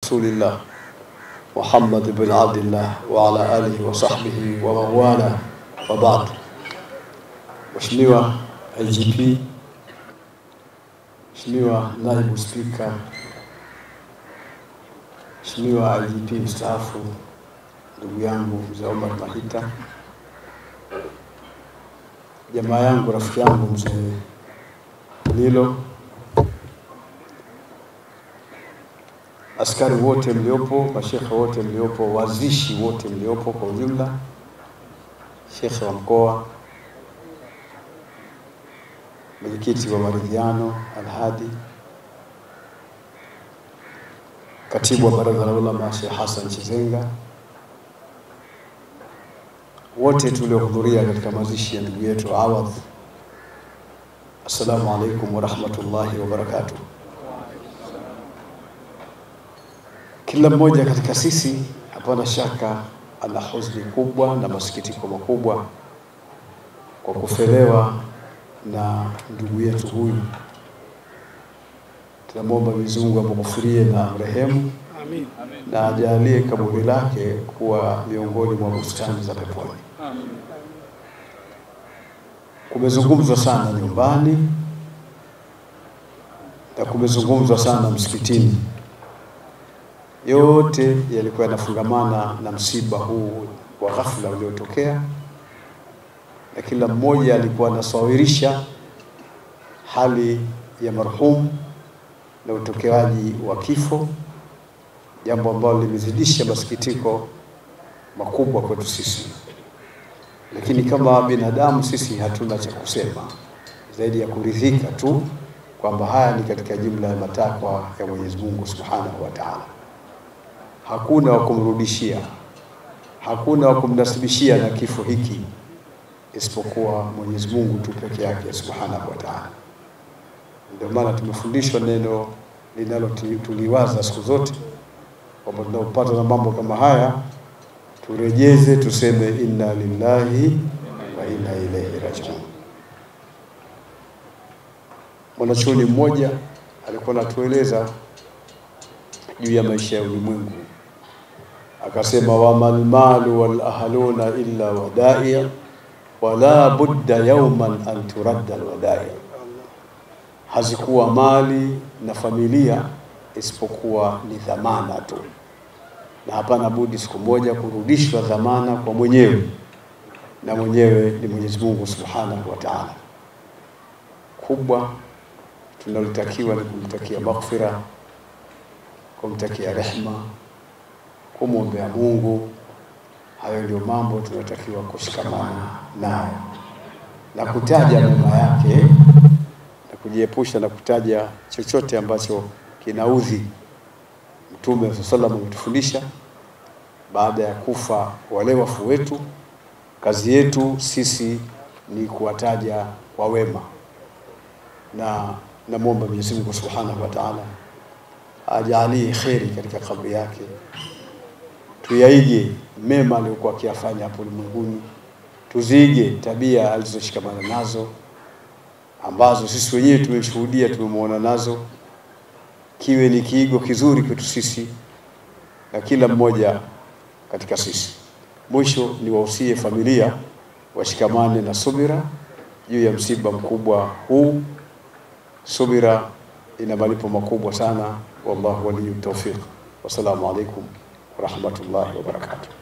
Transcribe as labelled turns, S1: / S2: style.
S1: رسول الله محمد بن عبد الله وعلى آله وصحبه ومن والاه وبعد. Mheshimiwa IGP, Mheshimiwa Naibu Spika, Mheshimiwa IGP mstaafu, ndugu yangu Mzee Omar Mahita, jamaa yangu, rafiki yangu Mzee Lilo, askari wote mliopo, mashekhe wote mliopo, wazishi wote mliopo kwa ujumla, shekhe wa mkoa, mwenyekiti wa maridhiano Al-Hadi, katibu wa baraza la ulama Sheikh Hassan Chizenga, wote tuliohudhuria katika mazishi ya ndugu yetu Awadh, assalamu alaikum wa rahmatullahi wa barakatuh. Kila mmoja katika sisi hapana shaka ana huzuni kubwa na masikitiko makubwa kwa kufelewa na ndugu yetu huyu. Tunamwomba Mwenyezi Mungu amghufirie na rehemu, amin, na ajalie kaburi lake kuwa miongoni mwa bustani za peponi. Amin. Kumezungumzwa sana nyumbani na kumezungumzwa sana msikitini. Yote yalikuwa yanafungamana na msiba huu wa ghafla uliotokea, na kila mmoja alikuwa anasawirisha hali ya marhum na utokeaji wa kifo, jambo ambalo limezidisha masikitiko makubwa kwetu sisi. Lakini kama binadamu sisi hatuna cha kusema zaidi ya kuridhika tu kwamba haya ni katika jumla ya matakwa ya Mwenyezi Mungu Subhanahu wa Ta'ala. Hakuna wa kumrudishia, hakuna wa kumnasibishia na kifo hiki isipokuwa Mwenyezi Mungu tu peke yake Subhanahu wa Ta'ala. Ndio maana tumefundishwa neno linalotuliwaza siku zote kwamba tunapopata na mambo kama haya turejeze, tuseme inna lillahi wa inna ilaihi rajiun. Mwanachuoni mmoja alikuwa anatueleza juu ya maisha ya ulimwengu, akasema wamal malu wal ahluna illa wada'i wala budda yawman an turadda al wada'i. Hazikuwa mali na familia isipokuwa ni dhamana tu, na hapana budi siku moja kurudishwa dhamana kwa mwenyewe, na mwenyewe ni Mwenyezi Mungu Subhanahu wa Ta'ala. Kubwa tunalotakiwa ni kumtakia maghfira, kumtakia rehema, kumwombea Mungu. Hayo ndio mambo tunatakiwa kushikamana nayo, na kutaja mema yake na kujiepusha na kutaja chochote ambacho kinaudhi. Mtume sallallahu alaihi wasallam ametufundisha baada ya kufa wale wafu wetu, kazi yetu sisi ni kuwataja kwa wema, na namuomba Mwenyezi Mungu Subhanahu wa Ta'ala ajalie kheri katika kaburi yake, tuyaige mema aliyokuwa akiyafanya hapo ulimwenguni, tuzige tabia alizoshikamana nazo ambazo sisi wenyewe tumeshuhudia, tumemuona nazo, kiwe ni kiigo kizuri kwetu sisi na kila mmoja katika sisi. Mwisho ni wahusie familia washikamane na subira juu ya msiba mkubwa huu. Subira ina malipo makubwa sana. Wallahu waliyut tawfiq. Wassalamu alaikum wa rahmatullahi wa barakatuh.